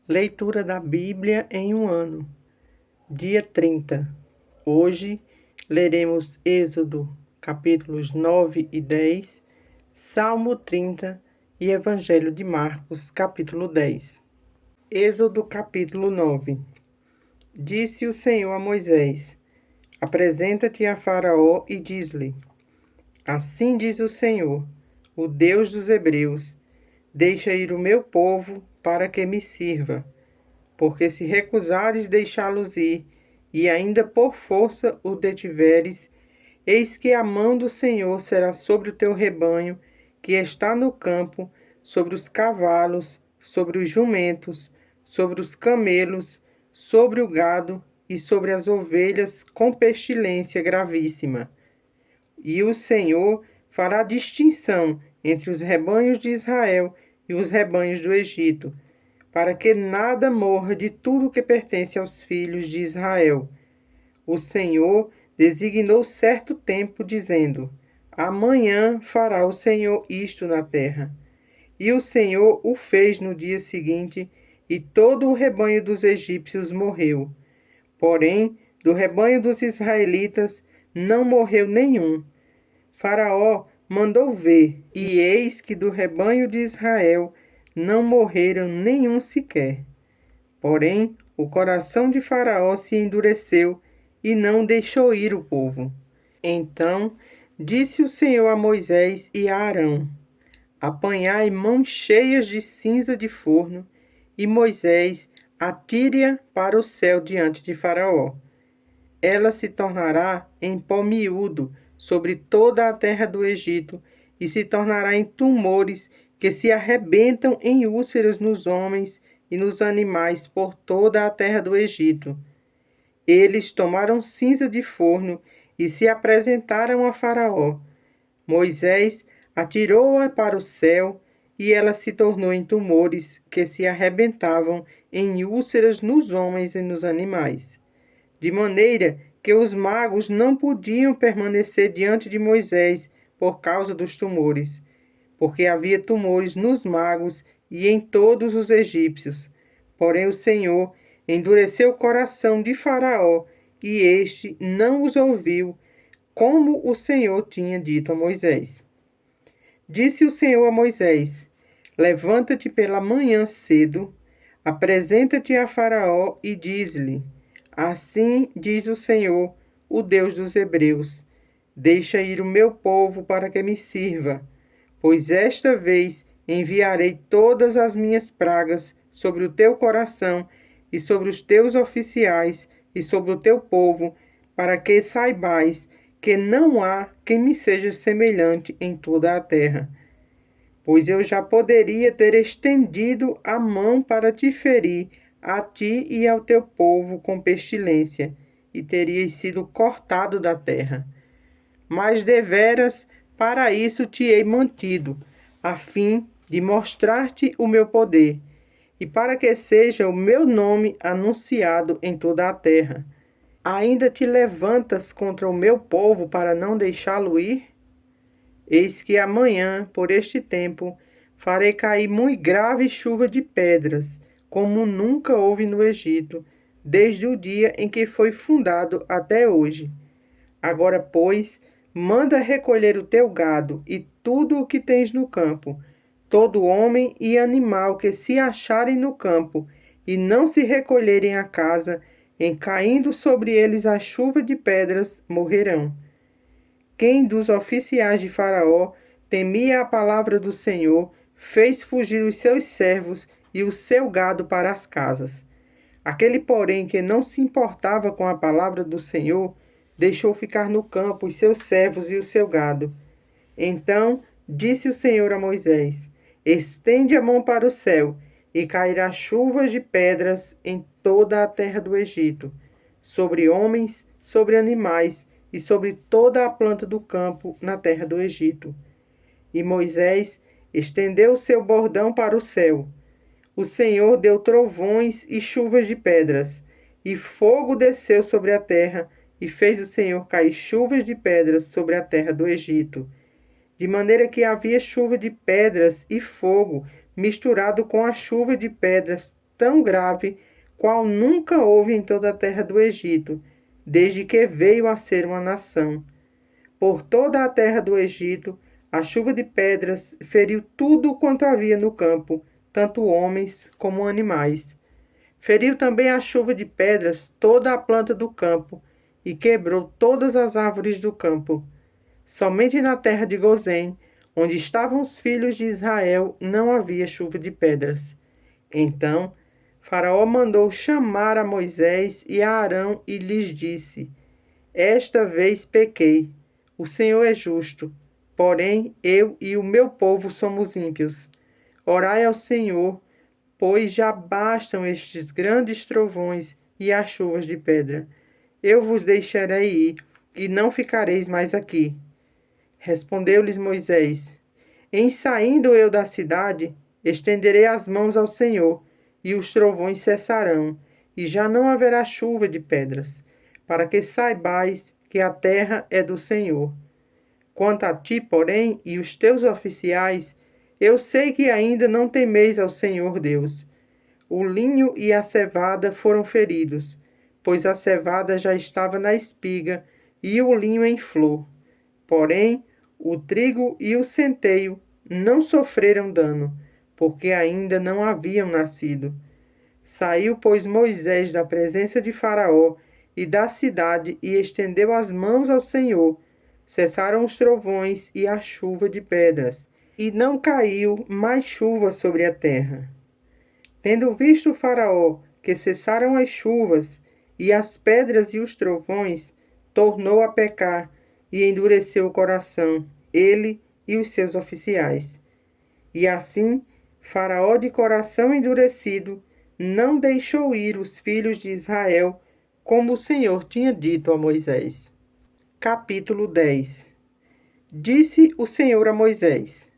Leitura da Bíblia em um ano. Dia 30. Hoje leremos Êxodo, capítulos 9 e 10, Salmo 30 e Evangelho de Marcos, capítulo 10. Êxodo, capítulo 9. Disse o Senhor a Moisés: Apresenta-te a Faraó e diz-lhe: Assim diz o Senhor, o Deus dos Hebreus: Deixa ir o meu povo para que me sirva. Porque se recusares deixá-los ir, e ainda por força o detiveres, eis que a mão do Senhor será sobre o teu rebanho, que está no campo, sobre os cavalos, sobre os jumentos, sobre os camelos, sobre o gado e sobre as ovelhas, com pestilência gravíssima. E o Senhor fará distinção entre os rebanhos de Israel e os rebanhos do Egito, para que nada morra de tudo que pertence aos filhos de Israel. O Senhor designou certo tempo, dizendo: Amanhã fará o Senhor isto na terra. E o Senhor o fez no dia seguinte, e todo o rebanho dos egípcios morreu. Porém, do rebanho dos israelitas não morreu nenhum. Faraó mandou ver, e eis que do rebanho de Israel não morreram nenhum sequer. Porém, o coração de Faraó se endureceu e não deixou ir o povo. Então disse o Senhor a Moisés e a Arão: Apanhai mãos cheias de cinza de forno, e Moisés atire-a para o céu diante de Faraó. Ela se tornará em pó miúdo sobre toda a terra do Egito, e se tornará em tumores que se arrebentam em úlceras nos homens e nos animais por toda a terra do Egito. Eles tomaram cinza de forno e se apresentaram a Faraó. Moisés atirou-a para o céu, e ela se tornou em tumores que se arrebentavam em úlceras nos homens e nos animais. De maneira que os magos não podiam permanecer diante de Moisés por causa dos tumores, porque havia tumores nos magos e em todos os egípcios. Porém o Senhor endureceu o coração de Faraó, e este não os ouviu, como o Senhor tinha dito a Moisés. Disse o Senhor a Moisés: Levanta-te pela manhã cedo, apresenta-te a Faraó e diz-lhe: Assim diz o Senhor, o Deus dos Hebreus: Deixa ir o meu povo para que me sirva, pois esta vez enviarei todas as minhas pragas sobre o teu coração e sobre os teus oficiais e sobre o teu povo, para que saibais que não há quem me seja semelhante em toda a terra. Pois eu já poderia ter estendido a mão para te ferir, a ti e ao teu povo, com pestilência, e terias sido cortado da terra. Mas deveras para isso te hei mantido, a fim de mostrar-te o meu poder, e para que seja o meu nome anunciado em toda a terra. Ainda te levantas contra o meu povo para não deixá-lo ir? Eis que amanhã, por este tempo, farei cair muito grave chuva de pedras, como nunca houve no Egito, desde o dia em que foi fundado até hoje. Agora, pois, manda recolher o teu gado e tudo o que tens no campo, todo homem e animal que se acharem no campo, e não se recolherem à casa, em caindo sobre eles a chuva de pedras, morrerão. Quem dos oficiais de Faraó temia a palavra do Senhor, fez fugir os seus servos e o seu gado para as casas. Aquele, porém, que não se importava com a palavra do Senhor, deixou ficar no campo os seus servos e o seu gado. Então disse o Senhor a Moisés: Estende a mão para o céu, e cairá chuvas de pedras em toda a terra do Egito, sobre homens, sobre animais e sobre toda a planta do campo na terra do Egito. E Moisés estendeu o seu bordão para o céu. O Senhor deu trovões e chuvas de pedras, e fogo desceu sobre a terra, e fez o Senhor cair chuvas de pedras sobre a terra do Egito, de maneira que havia chuva de pedras e fogo misturado com a chuva de pedras tão grave qual nunca houve em toda a terra do Egito, desde que veio a ser uma nação. Por toda a terra do Egito, a chuva de pedras feriu tudo quanto havia no campo, tanto homens como animais. Feriu também a chuva de pedras toda a planta do campo, e quebrou todas as árvores do campo. Somente na terra de Gozém, onde estavam os filhos de Israel, não havia chuva de pedras. Então Faraó mandou chamar a Moisés e a Arão e lhes disse: Esta vez pequei. O Senhor é justo, porém eu e o meu povo somos ímpios. Orai ao Senhor, pois já bastam estes grandes trovões e as chuvas de pedra. Eu vos deixarei ir, e não ficareis mais aqui. Respondeu-lhes Moisés: Em saindo eu da cidade, estenderei as mãos ao Senhor, e os trovões cessarão, e já não haverá chuva de pedras, para que saibais que a terra é do Senhor. Quanto a ti, porém, e os teus oficiais, eu sei que ainda não temeis ao Senhor Deus. O linho e a cevada foram feridos, pois a cevada já estava na espiga e o linho em flor. Porém, o trigo e o centeio não sofreram dano, porque ainda não haviam nascido. Saiu, pois, Moisés da presença de Faraó e da cidade e estendeu as mãos ao Senhor. Cessaram os trovões e a chuva de pedras, e não caiu mais chuva sobre a terra. Tendo visto Faraó que cessaram as chuvas e as pedras e os trovões, tornou a pecar e endureceu o coração, ele e os seus oficiais. E assim, Faraó, de coração endurecido, não deixou ir os filhos de Israel, como o Senhor tinha dito a Moisés. Capítulo 10. Disse o Senhor a Moisés: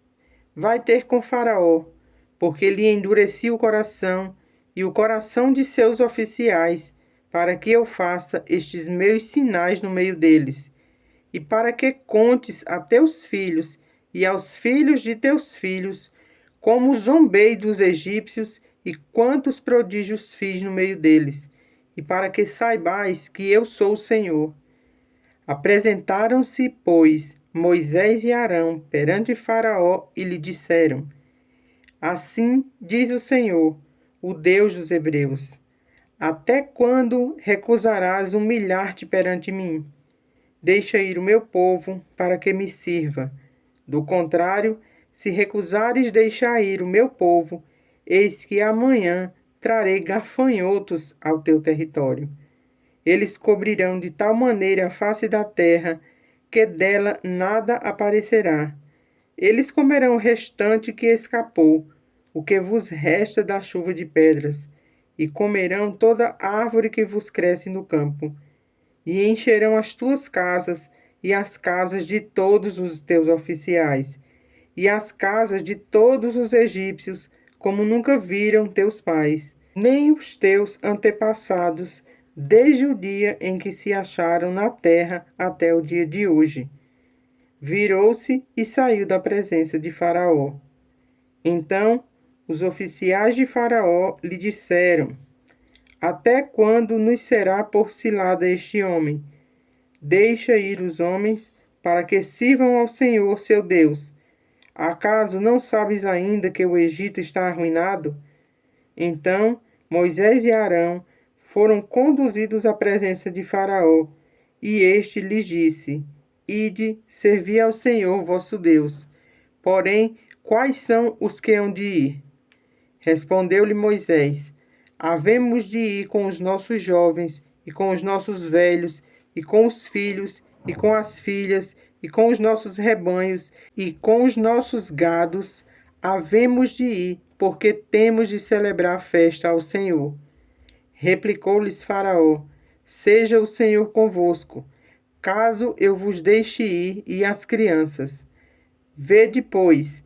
Vai ter com Faraó, porque lhe endureci o coração e o coração de seus oficiais, para que eu faça estes meus sinais no meio deles, e para que contes a teus filhos e aos filhos de teus filhos como zombei dos egípcios e quantos prodígios fiz no meio deles, e para que saibais que eu sou o Senhor. Apresentaram-se, pois, Moisés e Arão perante Faraó e lhe disseram: Assim diz o Senhor, o Deus dos Hebreus: Até quando recusarás humilhar-te perante mim? Deixa ir o meu povo para que me sirva. Do contrário, se recusares deixar ir o meu povo, eis que amanhã trarei gafanhotos ao teu território. Eles cobrirão de tal maneira a face da terra, que dela nada aparecerá. Eles comerão o restante que escapou, o que vos resta da chuva de pedras, e comerão toda árvore que vos cresce no campo, e encherão as tuas casas e as casas de todos os teus oficiais, e as casas de todos os egípcios, como nunca viram teus pais, nem os teus antepassados, desde o dia em que se acharam na terra até o dia de hoje. Virou-se e saiu da presença de Faraó. Então os oficiais de Faraó lhe disseram: Até quando nos será por cilada este homem? Deixa ir os homens para que sirvam ao Senhor seu Deus. Acaso não sabes ainda que o Egito está arruinado? Então Moisés e Arão foram conduzidos à presença de Faraó, e este lhes disse: Ide, servi ao Senhor vosso Deus. Porém, quais são os que hão de ir? Respondeu-lhe Moisés: Havemos de ir com os nossos jovens, e com os nossos velhos, e com os filhos, e com as filhas, e com os nossos rebanhos, e com os nossos gados, havemos de ir, porque temos de celebrar a festa ao Senhor. Replicou-lhes Faraó: Seja o Senhor convosco, caso eu vos deixe ir e as crianças. Vede, pois,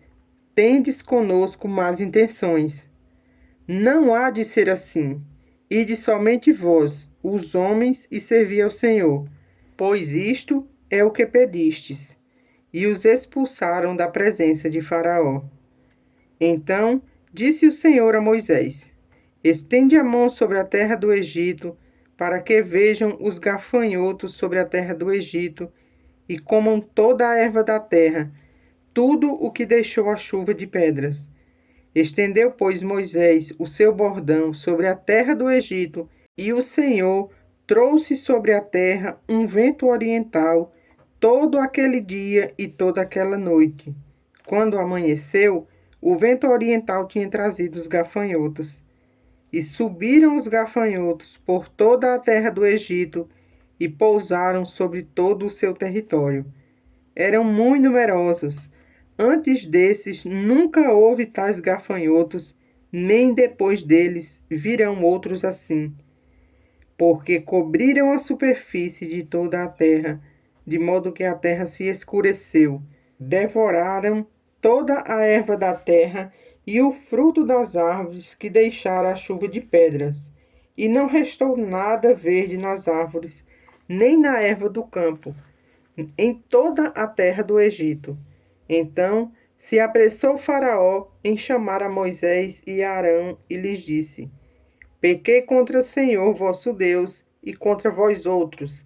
tendes conosco más intenções. Não há de ser assim. Ide somente vós, os homens, e servi ao Senhor, pois isto é o que pedistes. E os expulsaram da presença de Faraó. Então disse o Senhor a Moisés: Estende a mão sobre a terra do Egito, para que vejam os gafanhotos sobre a terra do Egito, e comam toda a erva da terra, tudo o que deixou a chuva de pedras. Estendeu, pois, Moisés o seu bordão sobre a terra do Egito, e o Senhor trouxe sobre a terra um vento oriental todo aquele dia e toda aquela noite. Quando amanheceu, o vento oriental tinha trazido os gafanhotos. E subiram os gafanhotos por toda a terra do Egito e pousaram sobre todo o seu território. Eram muito numerosos. Antes desses nunca houve tais gafanhotos, nem depois deles virão outros assim, porque cobriram a superfície de toda a terra, de modo que a terra se escureceu. Devoraram toda a erva da terra e o fruto das árvores que deixara a chuva de pedras. E não restou nada verde nas árvores, nem na erva do campo, em toda a terra do Egito. Então se apressou Faraó em chamar a Moisés e a Arão e lhes disse: Pequei contra o Senhor vosso Deus e contra vós outros.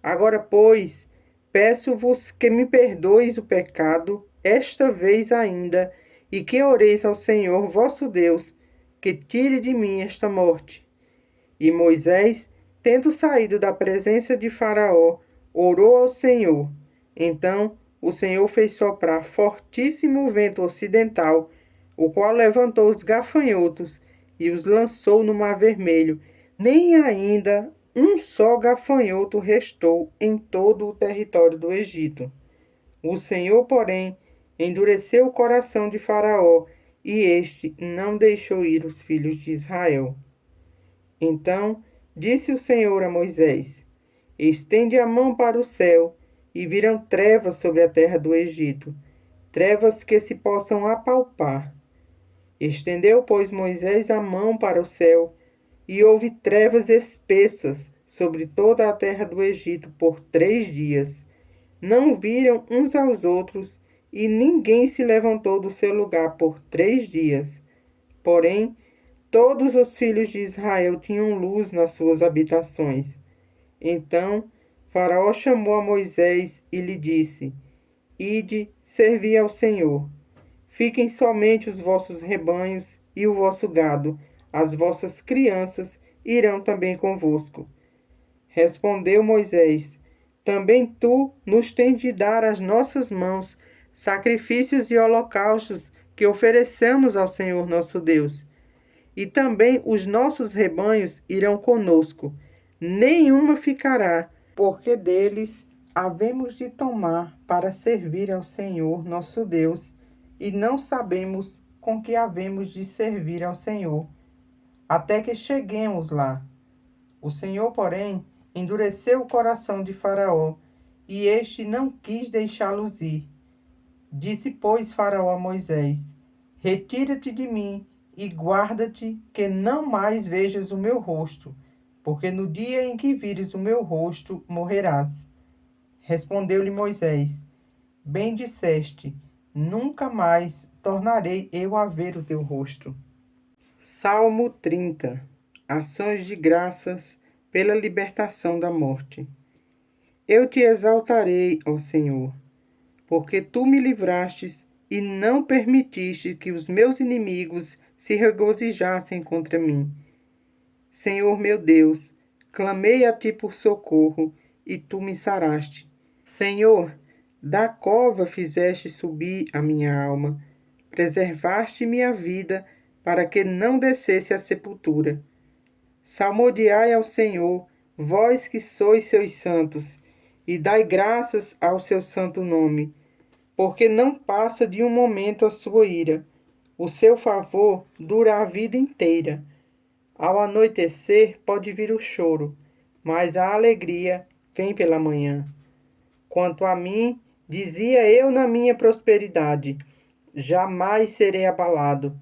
Agora, pois, peço-vos que me perdoeis o pecado esta vez ainda, e que oreis ao Senhor vosso Deus, que tire de mim esta morte. E Moisés, tendo saído da presença de Faraó, orou ao Senhor. Então o Senhor fez soprar fortíssimo vento ocidental, o qual levantou os gafanhotos e os lançou no Mar Vermelho. Nem ainda um só gafanhoto restou em todo o território do Egito. O Senhor, porém, endureceu o coração de Faraó, e este não deixou ir os filhos de Israel. Então disse o Senhor a Moisés: Estende a mão para o céu, e virão trevas sobre a terra do Egito, trevas que se possam apalpar. Estendeu, pois, Moisés a mão para o céu, e houve trevas espessas sobre toda a terra do Egito por 3 dias. Não viram uns aos outros, e ninguém se levantou do seu lugar por 3 dias. Porém, todos os filhos de Israel tinham luz nas suas habitações. Então Faraó chamou a Moisés e lhe disse: Ide, servi ao Senhor. Fiquem somente os vossos rebanhos e o vosso gado, as vossas crianças irão também convosco. Respondeu Moisés: Também tu nos tens de dar às nossas mãos sacrifícios e holocaustos que ofereçamos ao Senhor nosso Deus. E também os nossos rebanhos irão conosco. Nenhuma ficará, porque deles havemos de tomar para servir ao Senhor nosso Deus, e não sabemos com que havemos de servir ao Senhor, até que cheguemos lá. O Senhor, porém, endureceu o coração de Faraó, e este não quis deixá-los ir. Disse, pois, Faraó a Moisés: Retira-te de mim e guarda-te que não mais vejas o meu rosto, porque no dia em que vires o meu rosto, morrerás. Respondeu-lhe Moisés: Bem disseste, nunca mais tornarei eu a ver o teu rosto. Salmo 30. Ações de graças pela libertação da morte. Eu te exaltarei, ó Senhor, porque tu me livrastes e não permitiste que os meus inimigos se regozijassem contra mim. Senhor meu Deus, clamei a ti por socorro, e tu me saraste. Senhor, da cova fizeste subir a minha alma, preservaste minha vida para que não descesse à sepultura. Salmodiai ao Senhor, vós que sois seus santos, e dai graças ao seu santo nome, porque não passa de um momento a sua ira. O seu favor dura a vida inteira. Ao anoitecer pode vir o choro, mas a alegria vem pela manhã. Quanto a mim, dizia eu na minha prosperidade, jamais serei abalado.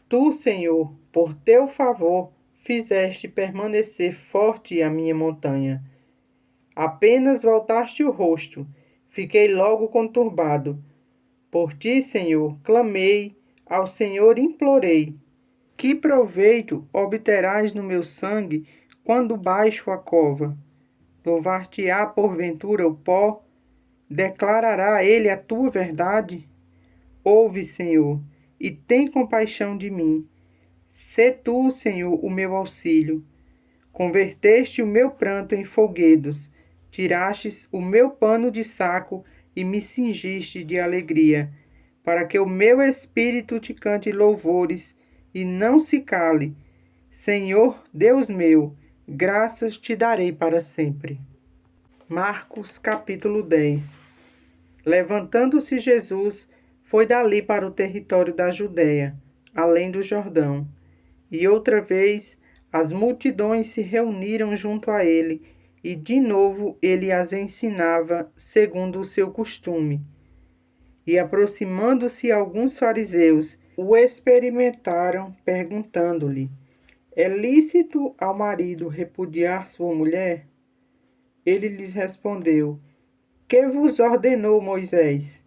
Tu, Senhor, por teu favor, fizeste permanecer forte a minha montanha. Apenas voltaste o rosto, fiquei logo conturbado. Por ti, Senhor, clamei, ao Senhor implorei. Que proveito obterás no meu sangue quando baixo a cova? Louvar-te-á porventura o pó? Declarará ele a tua verdade? Ouve, Senhor, e tem compaixão de mim. Sê tu, Senhor, o meu auxílio. Converteste o meu pranto em folguedos, tirastes o meu pano de saco e me cingiste de alegria, para que o meu espírito te cante louvores e não se cale. Senhor, Deus meu, graças te darei para sempre. Marcos capítulo 10. Levantando-se Jesus, foi dali para o território da Judéia, além do Jordão. E outra vez as multidões se reuniram junto a ele, e de novo ele as ensinava segundo o seu costume. E aproximando-se alguns fariseus, o experimentaram, perguntando-lhe: é lícito ao marido repudiar sua mulher? Ele lhes respondeu: que vos ordenou Moisés?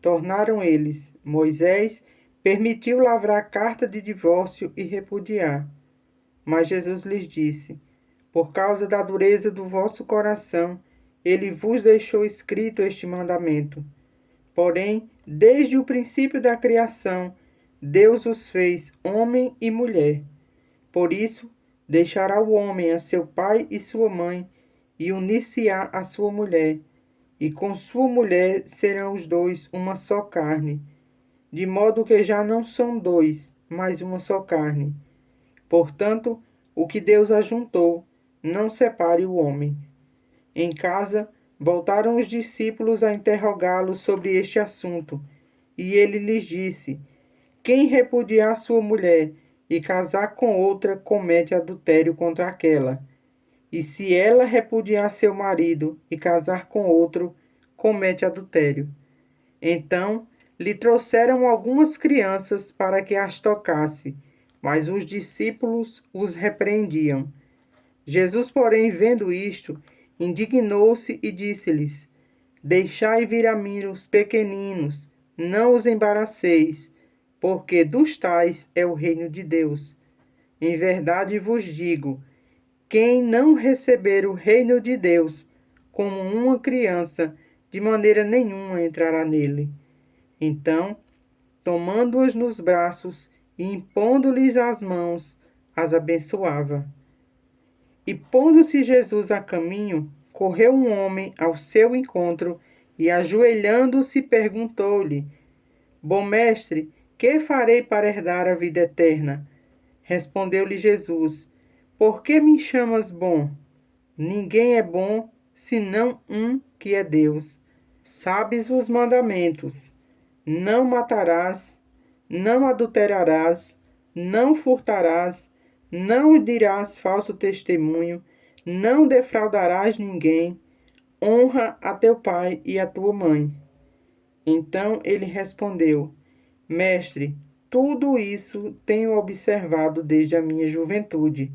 Tornaram eles: Moisés permitiu lavrar carta de divórcio e repudiar. Mas Jesus lhes disse: por causa da dureza do vosso coração, ele vos deixou escrito este mandamento. Porém, desde o princípio da criação, Deus os fez homem e mulher. Por isso, deixará o homem a seu pai e sua mãe, e unir-se-á à sua mulher, e com sua mulher serão os dois uma só carne, de modo que já não são dois, mas uma só carne. Portanto, o que Deus ajuntou, não separe o homem. Em casa, voltaram os discípulos a interrogá-lo sobre este assunto, e ele lhes disse: quem repudiar sua mulher e casar com outra, comete adultério contra aquela. E se ela repudiar seu marido e casar com outro, comete adultério. Então lhe trouxeram algumas crianças para que as tocasse, mas os discípulos os repreendiam. Jesus, porém, vendo isto, indignou-se e disse-lhes: deixai vir a mim os pequeninos, não os embaraceis, porque dos tais é o reino de Deus. Em verdade vos digo: quem não receber o reino de Deus como uma criança, de maneira nenhuma entrará nele. Então, tomando-as nos braços e impondo-lhes as mãos, as abençoava. E pondo-se Jesus a caminho, correu um homem ao seu encontro e, ajoelhando-se, perguntou-lhe: bom mestre, que farei para herdar a vida eterna? Respondeu-lhe Jesus: por que me chamas bom? Ninguém é bom, senão um, que é Deus. Sabes os mandamentos: não matarás, não adulterarás, não furtarás, não dirás falso testemunho, não defraudarás ninguém, honra a teu pai e a tua mãe. Então ele respondeu: mestre, tudo isso tenho observado desde a minha juventude.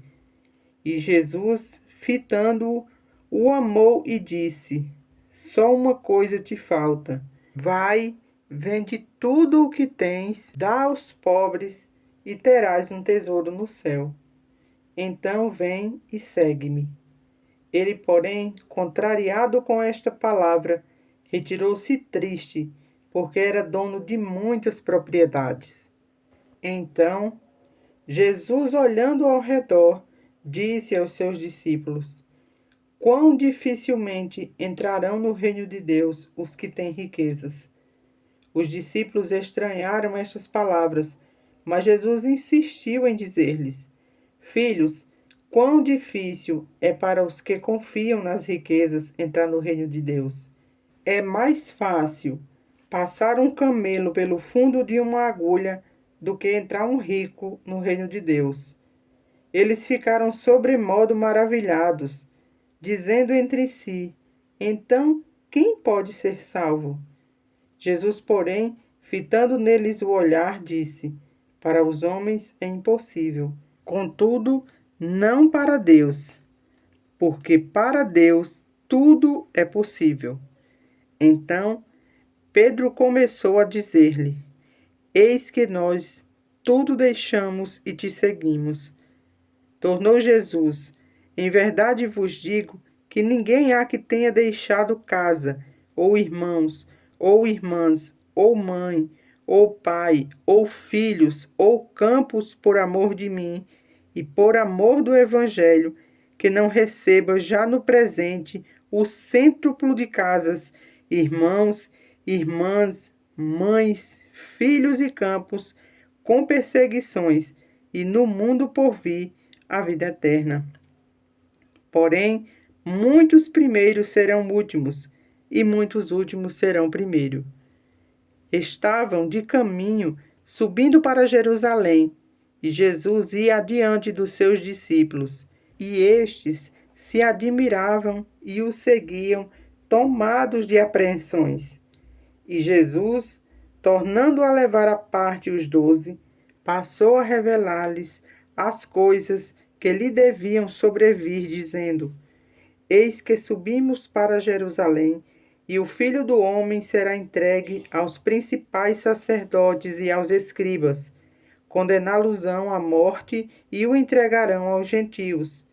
E Jesus, fitando-o, o amou e disse: só uma coisa te falta. Vai, vende tudo o que tens, dá aos pobres, e terás um tesouro no céu. Então vem e segue-me. Ele, porém, contrariado com esta palavra, retirou-se triste, porque era dono de muitas propriedades. Então, Jesus, olhando ao redor, disse aos seus discípulos: quão dificilmente entrarão no reino de Deus os que têm riquezas. Os discípulos estranharam estas palavras, mas Jesus insistiu em dizer-lhes: filhos, quão difícil é para os que confiam nas riquezas entrar no reino de Deus. É mais fácil passar um camelo pelo fundo de uma agulha do que entrar um rico no reino de Deus. Eles ficaram sobremodo maravilhados, dizendo entre si: então, quem pode ser salvo? Jesus, porém, fitando neles o olhar, disse: para os homens é impossível, contudo, não para Deus, porque para Deus tudo é possível. Então Pedro começou a dizer-lhe: eis que nós tudo deixamos e te seguimos. Tornou Jesus: Em verdade vos digo que ninguém há que tenha deixado casa, ou irmãos, ou irmãs, ou mãe, ou pai, ou filhos, ou campos por amor de mim e por amor do Evangelho, que não receba já no presente o cêntuplo de casas, irmãos, irmãs, mães, filhos e campos, com perseguições, e no mundo por vir a vida eterna. Porém, muitos primeiros serão últimos, e muitos últimos serão primeiros. Estavam de caminho, subindo para Jerusalém, e Jesus ia adiante dos seus discípulos, e estes se admiravam e o seguiam, tomados de apreensões. E Jesus, tornando a levar à parte os 12, passou a revelar-lhes as coisas que lhe deviam sobrevir, dizendo: Eis que subimos para Jerusalém, e o Filho do Homem será entregue aos principais sacerdotes e aos escribas. Condená-los-ão à morte e o entregarão aos gentios.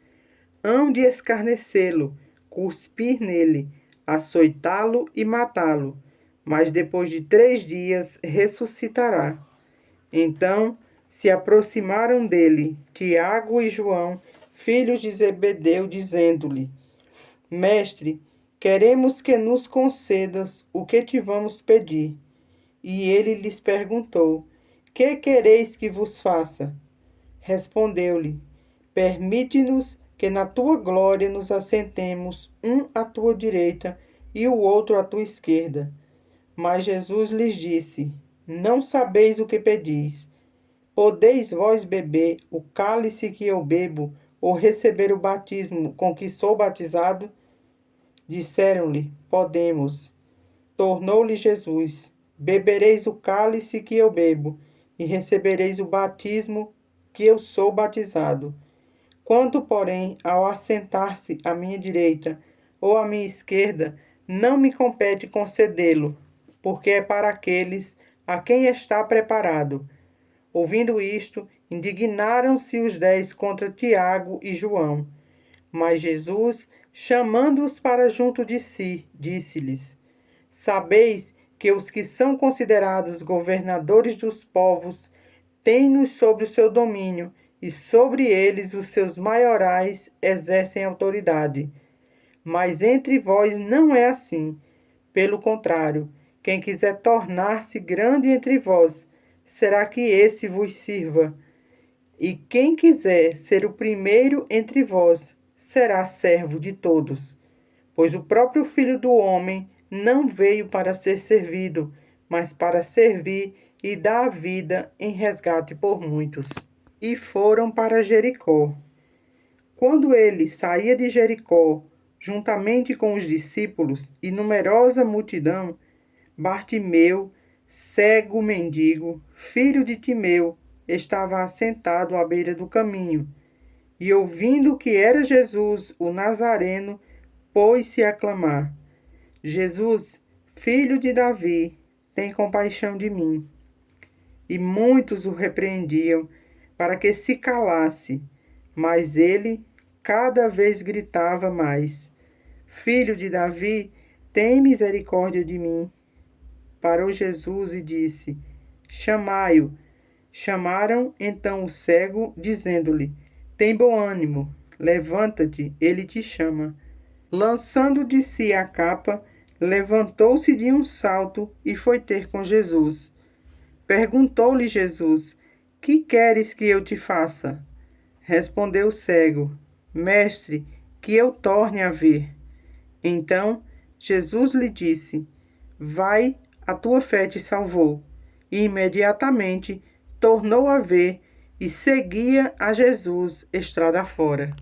Hão de escarnecê-lo, cuspir nele, açoitá-lo e matá-lo. Mas depois de 3 dias ressuscitará. Então se aproximaram dele Tiago e João, filhos de Zebedeu, dizendo-lhe: Mestre, queremos que nos concedas o que te vamos pedir. E ele lhes perguntou: Que quereis que vos faça? Respondeu-lhe: Permite-nos que na tua glória nos assentemos, um à tua direita e o outro à tua esquerda. Mas Jesus lhes disse: Não sabeis o que pedis. Podeis vós beber o cálice que eu bebo, ou receber o batismo com que sou batizado? Disseram-lhe: Podemos. Tornou-lhe Jesus: Bebereis o cálice que eu bebo, e recebereis o batismo que eu sou batizado. Quanto, porém, ao assentar-se à minha direita ou à minha esquerda, não me compete concedê-lo, porque é para aqueles a quem está preparado. Ouvindo isto, indignaram-se os 10 contra Tiago e João. Mas Jesus, chamando-os para junto de si, disse-lhes: Sabeis que os que são considerados governadores dos povos têm-nos sob o seu domínio, e sobre eles os seus maiorais exercem autoridade. Mas entre vós não é assim. Pelo contrário, quem quiser tornar-se grande entre vós, será que esse vos sirva. E quem quiser ser o primeiro entre vós, será servo de todos. Pois o próprio Filho do Homem não veio para ser servido, mas para servir e dar a vida em resgate por muitos. E foram para Jericó. Quando ele saía de Jericó, juntamente com os discípulos e numerosa multidão, Bartimeu, cego mendigo, filho de Timeu, estava assentado à beira do caminho, e ouvindo que era Jesus, o Nazareno, pôs-se a clamar: Jesus, filho de Davi, tem compaixão de mim. E muitos o repreendiam para que se calasse, mas ele cada vez gritava mais: Filho de Davi, tem misericórdia de mim. Parou Jesus e disse: Chamai-o. Chamaram então o cego, dizendo-lhe: Tem bom ânimo, levanta-te, ele te chama. Lançando de si a capa, levantou-se de um salto e foi ter com Jesus. Perguntou-lhe Jesus: Que queres que eu te faça? Respondeu o cego: Mestre, que eu torne a ver. Então Jesus lhe disse: Vai, a tua fé te salvou. E imediatamente tornou a ver e seguia a Jesus estrada fora.